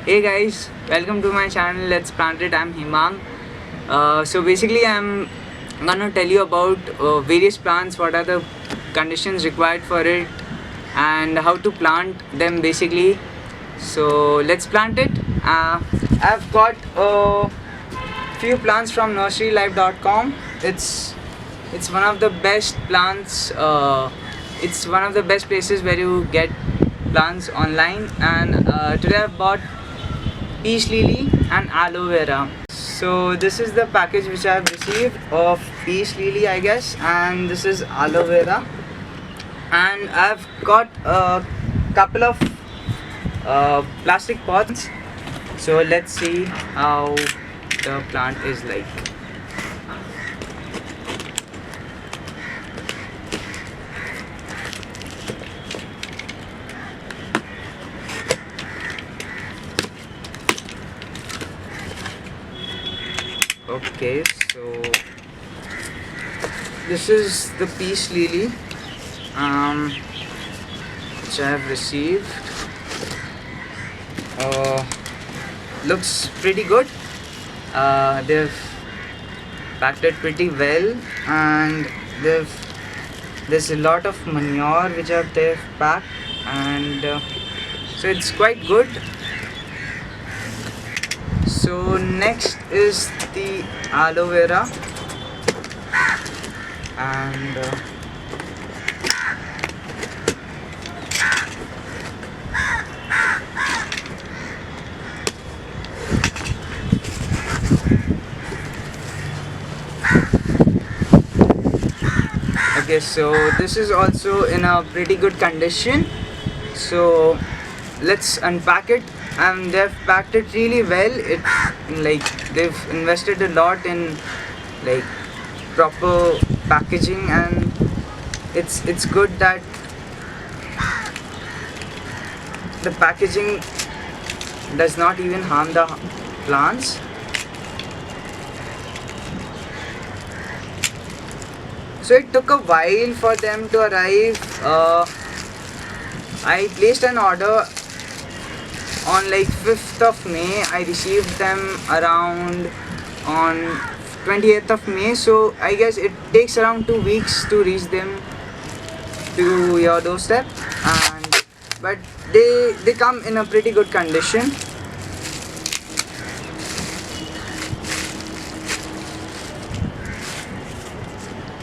Hey guys, welcome to my channel. Let's Plant It. I'm Himang. So basically, I'm gonna tell you about various plants, what are the conditions required for it, and how to plant them basically. So let's plant it. I've got a few plants from nurserylife.com. It's one of the best plants. It's one of the best places where you get plants online. And today I've bought peace lily and aloe vera. So this is the package which I have received of peace lily, I guess, and this is aloe vera. And I've got a couple of plastic pots. So let's see how the plant is like. Okay, so this is the peace lily which I have received. Looks pretty good. They've packed it pretty well, and there's a lot of manure which they've packed, and so it's quite good. So next is the aloe vera, and okay, so this is also in a pretty good condition. So let's unpack it. And they've packed it really well. It like they've invested a lot in like proper packaging, and it's good that the packaging does not even harm the plants. So it took a while for them to arrive. I placed an order on like 5th of May. I received them around on 28th of May. So I guess it takes around 2 weeks to reach them to your doorstep. And but they come in a pretty good condition.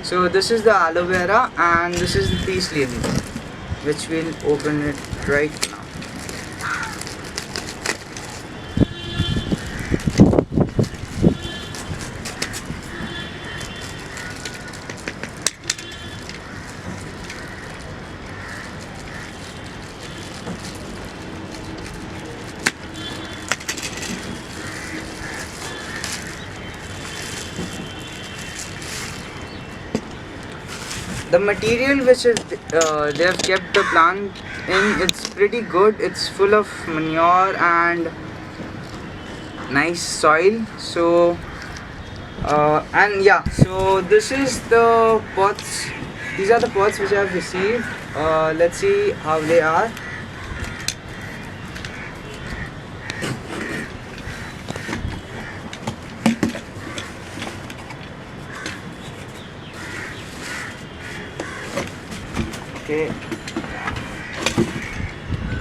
So this is the aloe vera and this is the peace lily, which we'll open it right now. The material which is they have kept the plant in, it's pretty good. It's full of manure and nice soil. So and yeah, so this is the pots. These are the pots which I have received. Let's see how they are. Okay,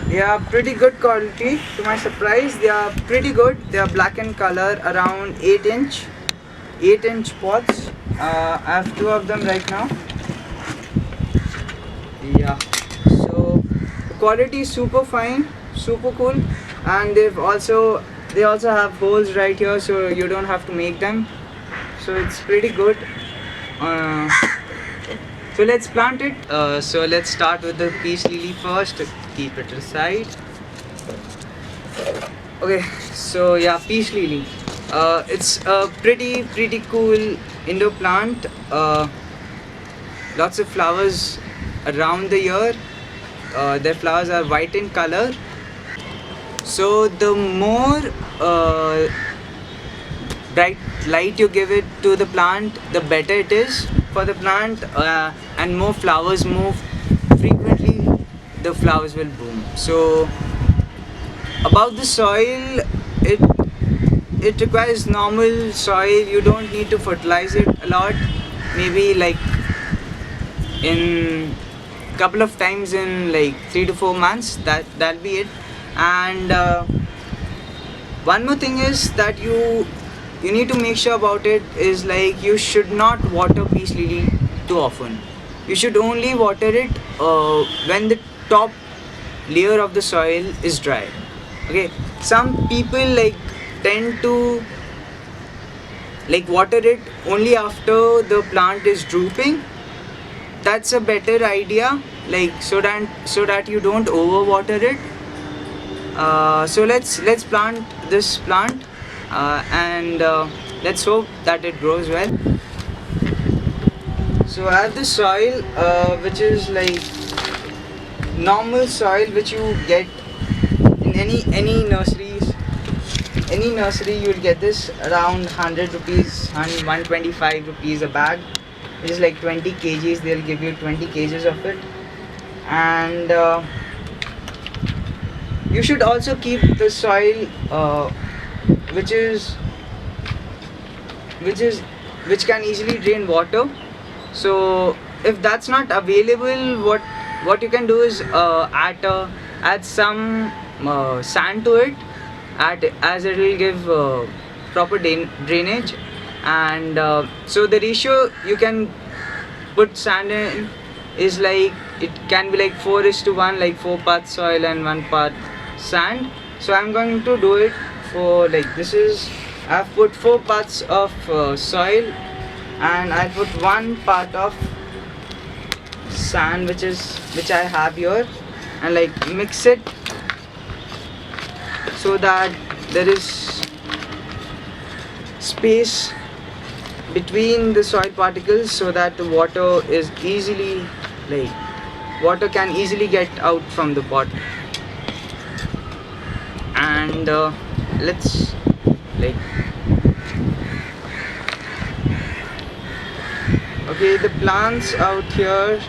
they are pretty good quality. To my surprise, they are pretty good. They are black in color, around 8-inch pots. I have 2 of them right now. Yeah, so the quality is super fine, super cool, and they also have holes right here, so you don't have to make them. So it's pretty good. So let's plant it. So let's start with the peace lily first. Keep it aside. Okay, so yeah, peace lily. It's a pretty cool indoor plant. Lots of flowers around the year. Their flowers are white in color. So the more bright light you give it to the plant, the better it is for the plant, and more flowers, more frequently the flowers will bloom. So About the soil, it requires normal soil. You don't need to fertilize it a lot. Maybe like in couple of times in like 3 to 4 months. That'll be it. And one more thing is that you need to make sure about it is like you should not water peace lily too often. You should only water it when the top layer of the soil is dry. Okay, some people like tend to like water it only after the plant is drooping. That's a better idea, like so that you don't overwater it. So let's plant this plant, and let's hope that it grows well. So I have the soil, which is like normal soil which you get in any nurseries. Any nursery you'll get this around 100 rupees, 125 rupees a bag, which is like 20 kgs. They'll give you 20 kgs of it. And you should also keep the soil, which is which can easily drain water. So if that's not available, what you can do is add some sand to it, as it will give proper drainage. And so the ratio you can put sand in is like, it can be like 4:1, like 4 parts soil and 1 part sand. So I'm going to do it for like, this is, I've put 4 parts of soil, and I put 1 part of sand, which I have here, and like mix it so that there is space between the soil particles, so that the water is easily, like, water can easily get out from the pot. And let's like, okay, the plants out here,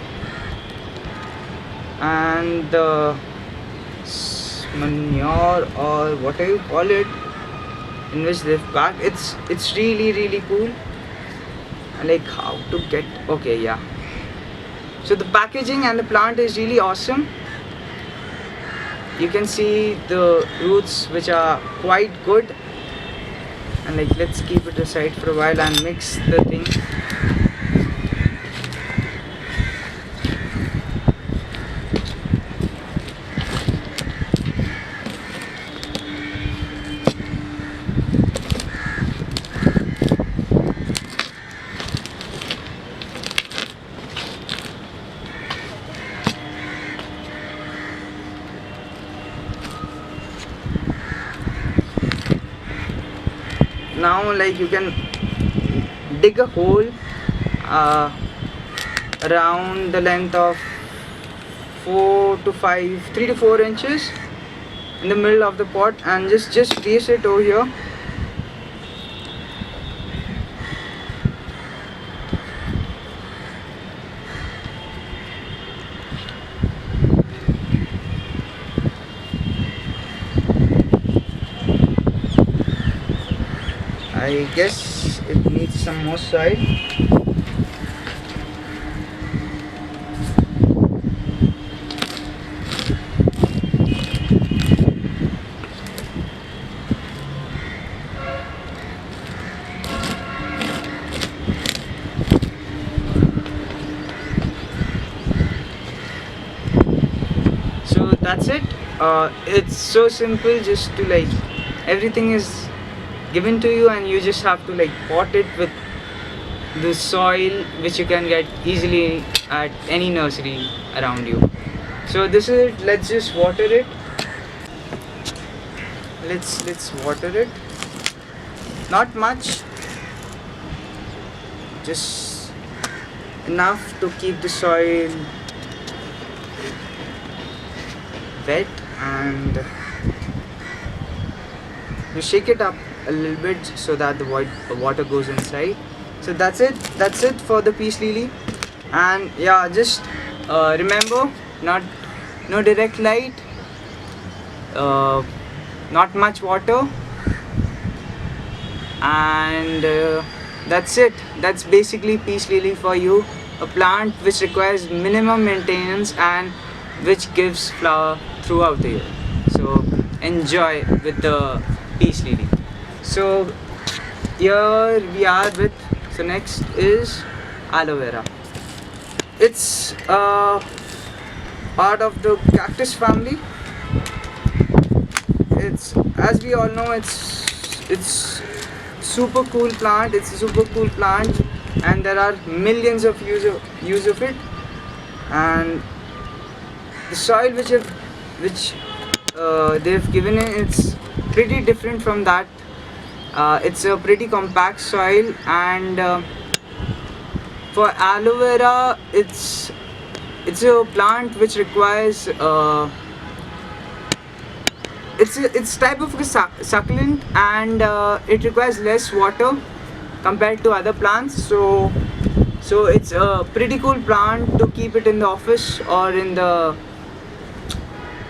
and the manure or whatever you call it, in which they've packed, it's really cool. Like how to get, okay, yeah, so the packaging and the plant is really awesome. You can see the roots, which are quite good. And like, let's keep it aside for a while and mix the thing. Now like, you can dig a hole around the length of 3 to 4 inches in the middle of the pot, and just place it over here. I guess it needs some more soil. So that's it. It's so simple, just to like, everything is given to you, and you just have to like pot it with the soil, which you can get easily at any nursery around you. So this is it. Let's just water it. Let's water it. Not much, just enough to keep the soil wet, and you shake it up a little bit so that the water goes inside. So that's it for the peace lily. And yeah, just remember, no direct light, not much water, and that's it. That's basically peace lily for you, a plant which requires minimum maintenance and which gives flower throughout the year. So enjoy with the peace lily. So here we are with, so next is aloe vera. It's part of the cactus family. It's, as we all know, it's super cool plant. It's a super cool plant, and there are millions of use of it. And the soil which they've given it, it's pretty different from that. It's a pretty compact soil, and for aloe vera, it's a plant which requires it's type of a succulent, and it requires less water compared to other plants. So it's a pretty cool plant to keep it in the office or in the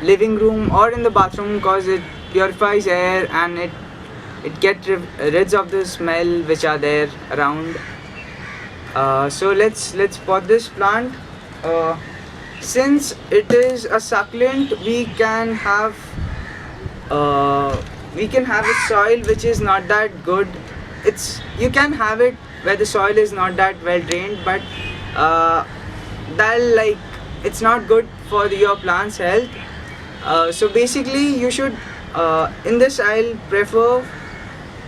living room or in the bathroom, because it purifies air and it gets rid of the smell which are there around. So let's pot this plant. Since it is a succulent, we can have a soil which is not that good. You can have it where the soil is not that well drained, but that it's not good for your plant's health. So basically, you should in this, I'll prefer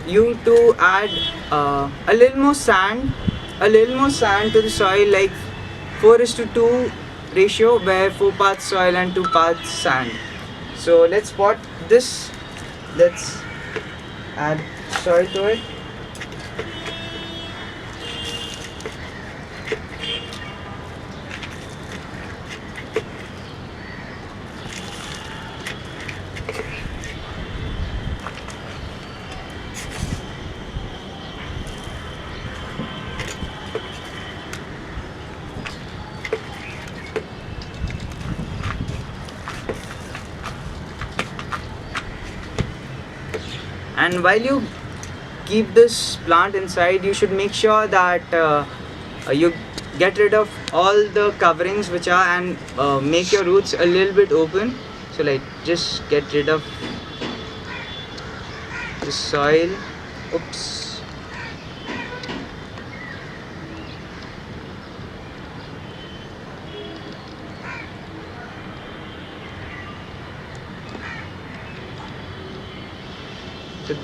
you to add a little more sand to the soil, like 4:2 ratio, where 4 parts soil and 2 parts sand. So let's pot this. Let's add soil to it. And while you keep this plant inside, you should make sure that you get rid of all the coverings which are, and make your roots a little bit open. So just get rid of the soil. Oops. So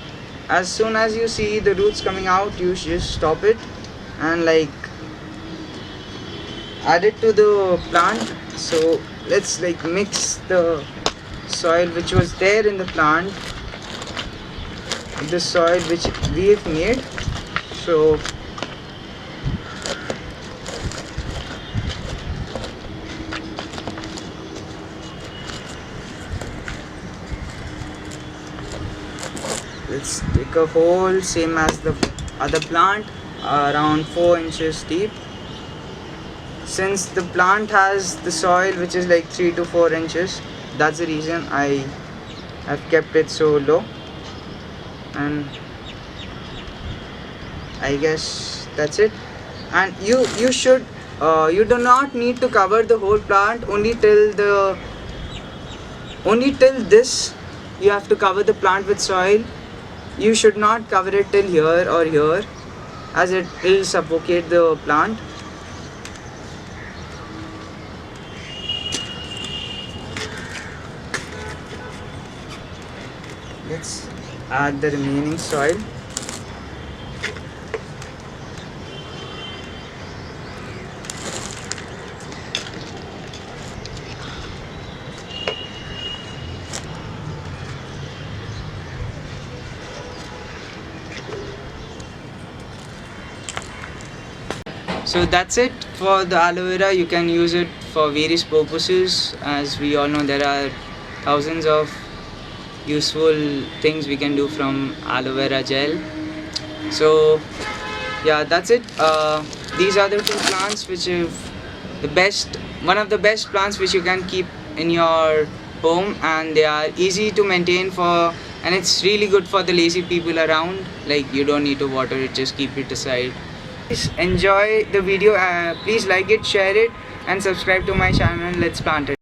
as soon as you see the roots coming out, you just stop it and add it to the plant. So let's mix the soil which was there in the plant with the soil which we've made. So let's take a hole same as the other plant, around 4 inches deep. Since the plant has the soil which is 3 to 4 inches, that's the reason I have kept it so low. And I guess that's it. And you should you do not need to cover the whole plant, only till this you have to cover the plant with soil. You should not cover it till here or here, as it will suffocate the plant. Let's add the remaining soil. So that's it for the aloe vera. You can use it for various purposes. As we all know, there are thousands of useful things we can do from aloe vera gel. So yeah, that's it. These are the two plants which are one of the best plants which you can keep in your home, and they are easy to maintain for and it's really good for the lazy people around. Like, you don't need to water it, just keep it aside. Please enjoy the video. Please like it, share it, and subscribe to my channel. Let's plant it.